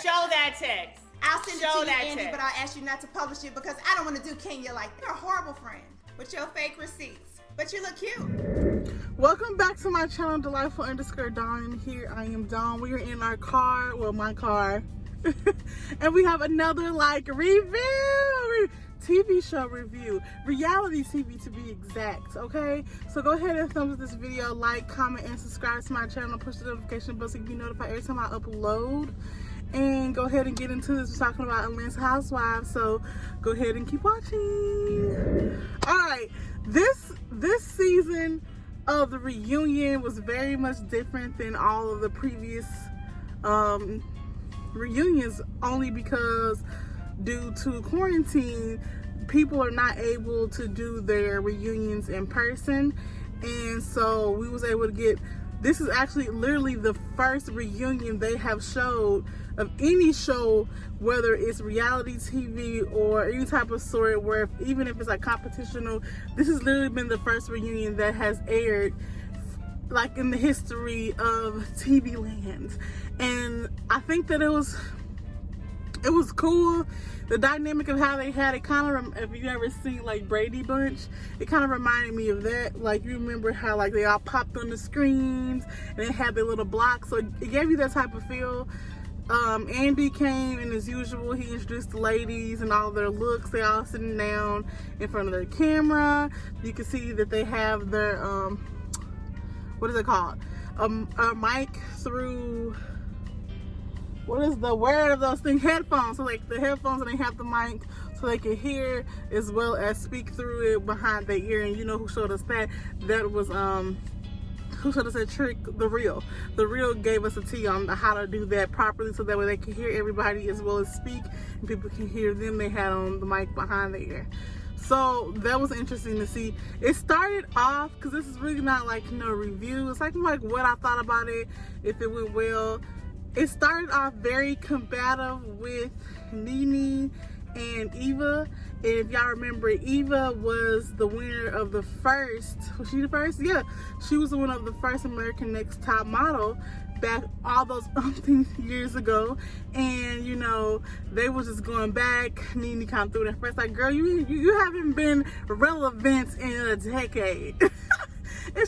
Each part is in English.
Show that text. I'll send it Show to you, that Andy, text. but I'll ask you not to publish it because I don't want to do Kenya like that. You're a horrible friend with your fake receipts. But you look cute. Welcome back to my channel, Delightful_Dawn. Here I am, Dawn. We are in our car, well, my car. And we have another review. TV show review, reality TV to be exact. Okay, so go ahead and thumbs up this video, like, comment, and subscribe to my channel. Push the notification bell so you can be notified every time I upload. And go ahead and get into this. We're talking about Atlanta's Housewives, so go ahead and keep watching. All right, this season of the reunion was very much different than all of the previous reunions, only because due to quarantine, people are not able to do their reunions in person, and so we was able to get, this is actually literally the first reunion they have showed of any show, whether it's reality TV or any type of sort, where even if it's like competitional, this has literally been the first reunion that has aired like in the history of TV land. And I think that it was cool. The dynamic of how they had it kind of, if you ever seen like Brady Bunch, it kind of reminded me of that. Like, you remember how like they all popped on the screens and they had their little blocks, so it gave you that type of feel. Andy came, and as usual, he introduced the ladies and all their looks. They all sitting down in front of their camera. You can see that they have their what is it called, a mic through, what is the word of those things? Headphones. So like the headphones, and they have the mic so they can hear as well as speak through it behind their ear. And you know who showed us that? That was who showed us that trick? The Real. The Real gave us a tea on how to do that properly, so that way they can hear everybody as well as speak, and people can hear them. They had on the mic behind their ear. So that was interesting to see. It started off, because this is really not like no review, it's like what I thought about it, if it went well. It started off very combative with Nene and Eva. And if y'all remember, Eva was the winner of the first, was she the first? Yeah, she was the winner of the first American Next Top Model back all those years ago. And you know, they was just going back. Nene kind of threw that first, like, girl, you haven't been relevant in a decade. And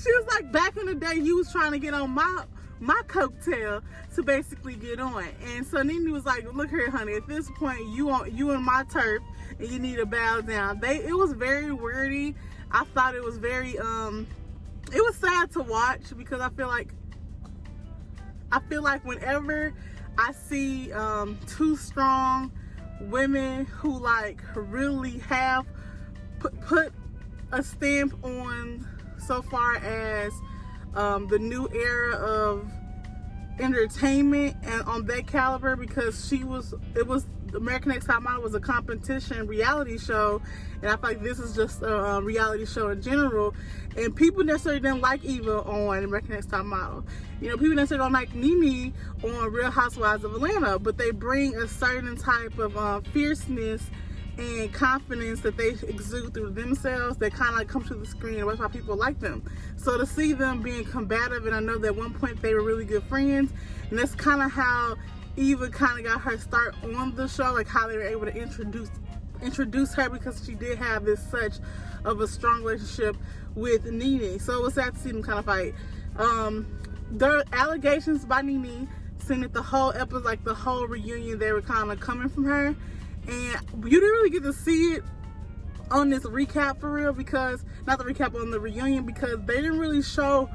she was like, back in the day, you was trying to get on my coattail to basically get on. And so Nene was like, look here, honey, at this point you on my turf and you need to bow down. It was very wordy. I thought it was very it was sad to watch, because I feel like whenever I see two strong women who like really have put a stamp on, so far as the new era of entertainment and on that caliber, because it was American Next Top Model was a competition reality show, and I feel like this is just a reality show in general. And people necessarily didn't like Eva on American Next Top Model. You know, people necessarily don't like Nene on Real Housewives of Atlanta, but they bring a certain type of fierceness and confidence that they exude through themselves that kind of like comes to the screen, and that's why people like them. So to see them being combative, and I know that at one point they were really good friends, and that's kind of how Eva kind of got her start on the show, like how they were able to introduce her, because she did have this such of a strong relationship with Nene. So it was sad to see them kind of fight. There are allegations by Nene saying that the whole episode, like the whole reunion, they were kind of coming from her. And you didn't really get to see it on this recap for real, because, not the recap, on the reunion, because they didn't really show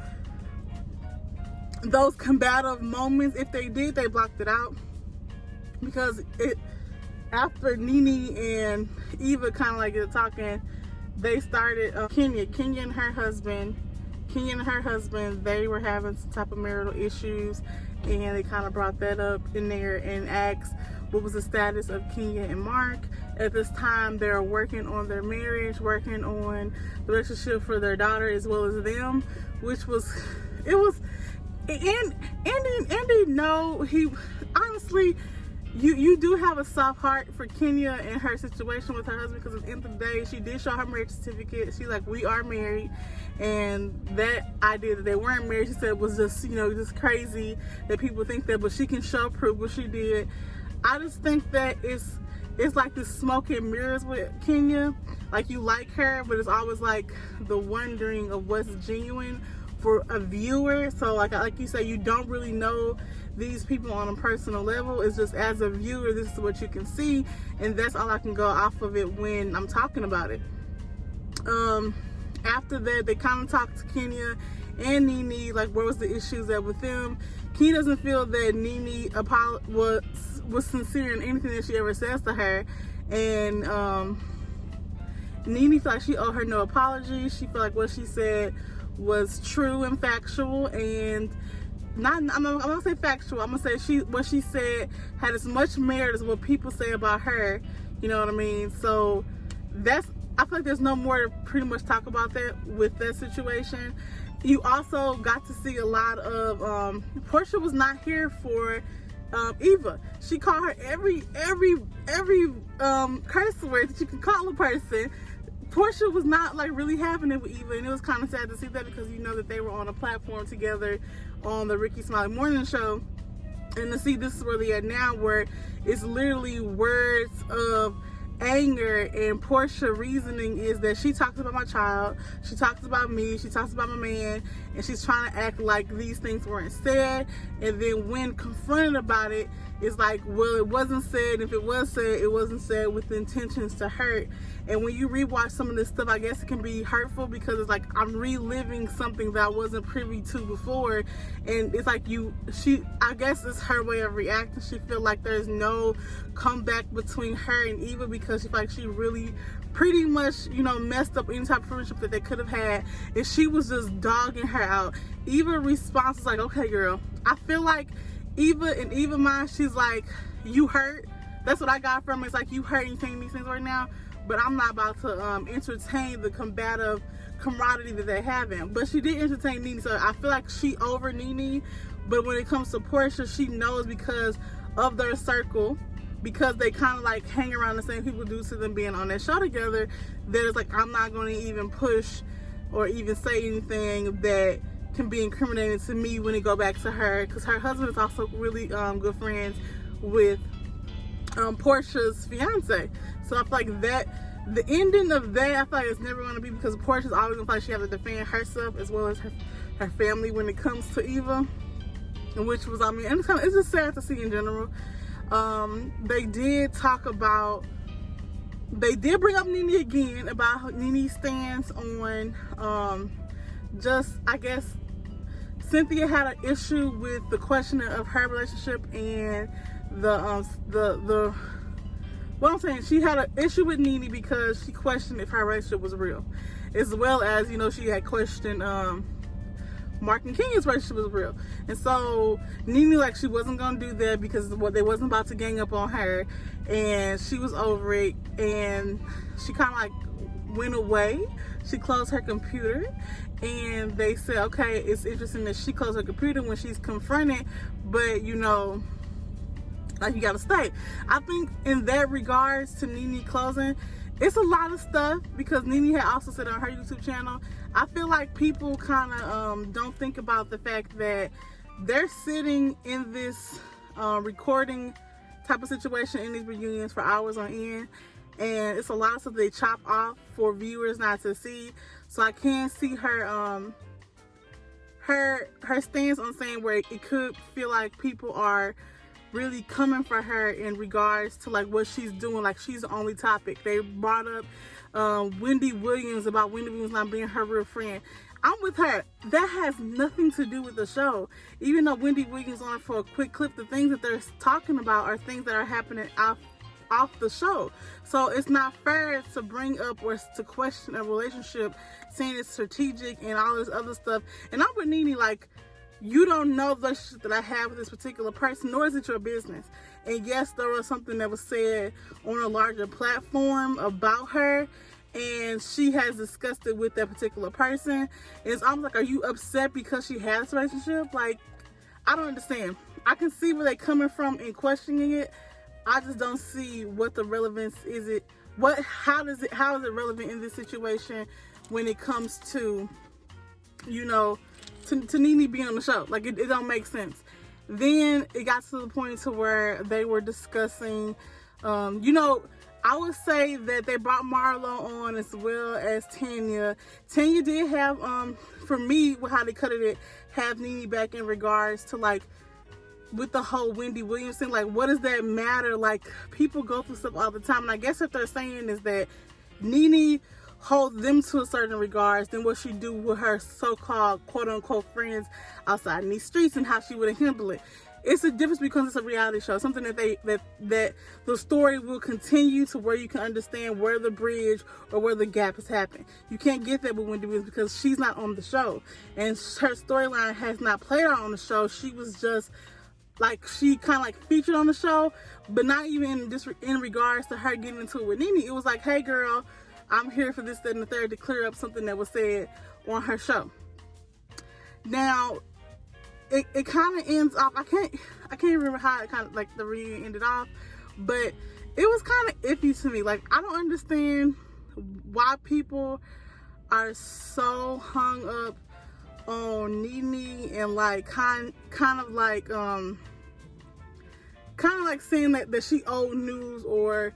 those combative moments. If they did, they blocked it out, because after Nene and Eva kind of like get talking, they started Kenya and her husband, they were having some type of marital issues, and they kind of brought that up in there and asked what was the status of Kenya and Mark. At this time, they're working on their marriage, working on the relationship for their daughter as well as them, which was, and Andy, no, he, honestly, you do have a soft heart for Kenya and her situation with her husband, because at the end of the day, she did show her marriage certificate. She's like, we are married. And that idea that they weren't married, she said, was just, you know, just crazy that people think that, but she can show proof what she did. I just think that it's like this smoke and mirrors with Kenya. Like, you like her, but it's always like the wondering of what's genuine for a viewer. So like you say, you don't really know these people on a personal level. It's just, as a viewer, this is what you can see, and that's all I can go off of it when I'm talking about it. After that, they kind of talked to Kenya and Nene, like, what was the issues that with them. Kenya doesn't feel that Nene was sincere in anything that she ever says to her, and Nene felt like she owed her no apology. She felt like what she said was true and factual, and I'm gonna say factual. I'm gonna say what she said had as much merit as what people say about her. You know what I mean? So I feel like there's no more to pretty much talk about that with that situation. You also got to see a lot of Portia was not here for Eva. She called her every curse word that you can call a person. Portia was not like really having it with Eva, and it was kind of sad to see that, because you know that they were on a platform together on the Ricky Smiley Morning Show, and to see this is where they are now, where it's literally words of anger, and Portia reasoning is that she talks about my child, she talks about me, she talks about my man, and she's trying to act like these things weren't said, and then when confronted about it, it's like, well, it wasn't said. If it was said, it wasn't said with intentions to hurt. And when you rewatch some of this stuff, I guess it can be hurtful, because it's like I'm reliving something that I wasn't privy to before, and it's like I guess it's her way of reacting. She feel like there's no comeback between her and Eva, because she feel like she really pretty much, you know, messed up any type of friendship that they could have had, and she was just dogging her out. Eva's response is like, okay, girl. I feel like in Eva's mind, she's like, you hurt. That's what I got from it. It's like, you hurt and you saying these things right now, but I'm not about to entertain the combative camaraderie that they're having. But she did entertain Nene, so I feel like she over Nene. But when it comes to Portia, she knows, because of their circle, because they kind of like hang around the same people due to them being on that show together, that it's like, I'm not going to even push or even say anything that can be incriminating to me when it go back to her, because her husband is also really good friends with Portia's fiance. So I feel like that the ending of that, I feel like it's never going to be, because Portia's always going to feel like she has to defend herself as well as her family when it comes to Eva, and which was, I mean, and it's just sad to see in general. They did bring up Nene again about Nene's stance on just, I guess, Cynthia had an issue with the questioning of her relationship, and what I'm saying, she had an issue with Nene because she questioned if her relationship was real, as well as, you know, she had questioned Mark and Kenya's relationship was real. And so Nene, like, she wasn't gonna do that because they wasn't about to gang up on her, and she was over it, and she kind of like went away. She closed her computer, and they said, okay, it's interesting that she closed her computer when she's confronted, but, you know, like, you gotta stay. I think in that regards to Nene closing, it's a lot of stuff, because Nene had also said on her YouTube channel, I feel like people kind of don't think about the fact that they're sitting in this recording type of situation in these reunions for hours on end, and it's a lot of stuff they chop off for viewers not to see. So I can see her her stance on saying where it could feel like people are really coming for her in regards to like what she's doing, like she's the only topic. They brought up Wendy Williams, about Wendy Williams not being her real friend. I'm with her. That has nothing to do with the show. Even though Wendy Williams on for a quick clip, the things that they're talking about are things that are happening off the show. So it's not fair to bring up or to question a relationship saying it's strategic and all this other stuff. And I'm with Nene, like, you don't know the relationship that I have with this particular person, nor is it your business. And yes, there was something that was said on a larger platform about her, and she has discussed it with that particular person. And it's almost like, are you upset because she has a relationship? Like, I don't understand. I can see where they're coming from in questioning it. I just don't see what the relevance is. How is it relevant in this situation when it comes to, you know, to Nene being on the show? Like, it don't make sense. Then it got to the point to where they were discussing, you know, I would say that they brought Marlo on as well as Tanya. Tanya did have, for me, with how they cut it, have Nene back in regards to like, with the whole Wendy Williams thing, like, what does that matter? Like, people go through stuff all the time. And I guess what they're saying is that Nene holds them to a certain regards than what she do with her so-called quote-unquote friends outside in these streets and how she would handle it. It's a difference because it's a reality show, something that the story will continue to where you can understand where the bridge or where the gap has happened. You can't get that with Wendy Williams because she's not on the show, and her storyline has not played out on the show. She was just like, she kind of like featured on the show, but not even just in regards to her getting into it with Nene. It was like, hey girl, I'm here for this, that, and the third, to clear up something that was said on her show. Now, it kind of ends off, I can't remember how it kind of, like, the reunion ended off, but it was kind of iffy to me. Like, I don't understand why people are so hung up on Nene and like kind of like saying that she old news or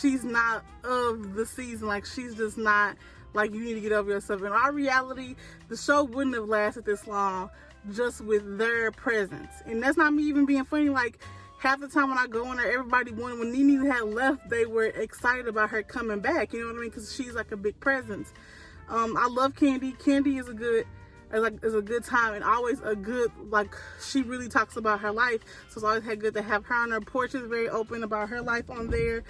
she's not of the season, like she's just not, like, you need to get over yourself. In our reality, the show wouldn't have lasted this long just with their presence. And that's not me even being funny. Like, half the time when I go on there, everybody wanted, when Nene had left, they were excited about her coming back, you know what I mean, because she's like a big presence. I love Candy. Candy is a good time, and always a good, like, she really talks about her life, so it's always good to have her on her porch. Is very open about her life on there.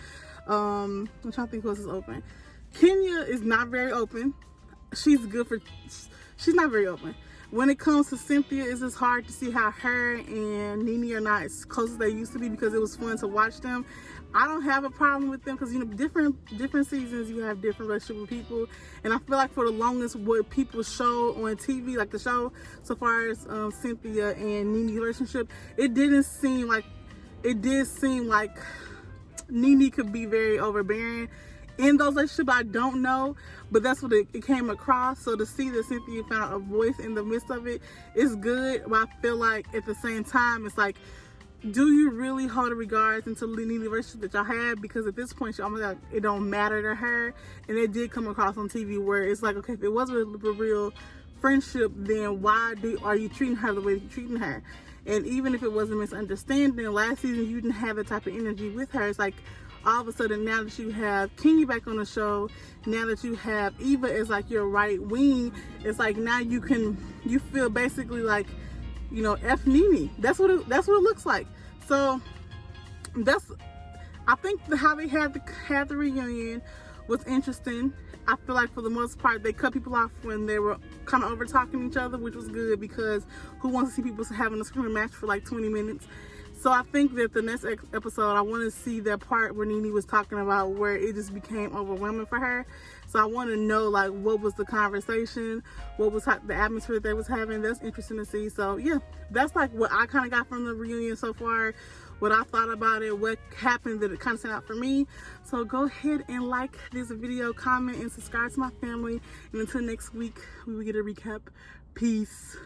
I'm trying to think who else is open. Kenya is not very open. She's not very open. When it comes to Cynthia, it's just hard to see how her and Nene are not as close as they used to be, because it was fun to watch them. I don't have a problem with them because, you know, different seasons, you have different relationships with people. And I feel like for the longest, what people show on TV, like the show, so far as Cynthia and Nene's relationship, it did seem like Nene could be very overbearing in those relationships. I don't know, but that's what it came across. So to see that Cynthia found a voice in the midst of it is good. But I feel like at the same time, it's like, do you really hold a regards into the Nene relationship that y'all had? Because at this point, she almost like, it don't matter to her. And it did come across on TV where it's like, okay, if it was a real friendship, then why are you treating her the way you're treating her? And even if it was a misunderstanding, last season you didn't have that type of energy with her. It's like, all of a sudden, now that you have Kenya back on the show, now that you have Eva as like your right wing, it's like now you feel basically like, you know, F Nene. That's what it looks like. So I think how they had the reunion was interesting. I feel like for the most part they cut people off when they were kind of over talking each other, which was good, because who wants to see people having a screaming match for like 20 minutes? So I think that the next episode, I want to see that part where Nene was talking about where it just became overwhelming for her. So I want to know, like, what was the conversation, what was the atmosphere that they was having. That's interesting to see. So yeah, that's like what I kind of got from the reunion so far, what I thought about it, what happened that it kind of sent out for me. So go ahead and like this video, comment, and subscribe to my family. And until next week, we will get a recap. Peace.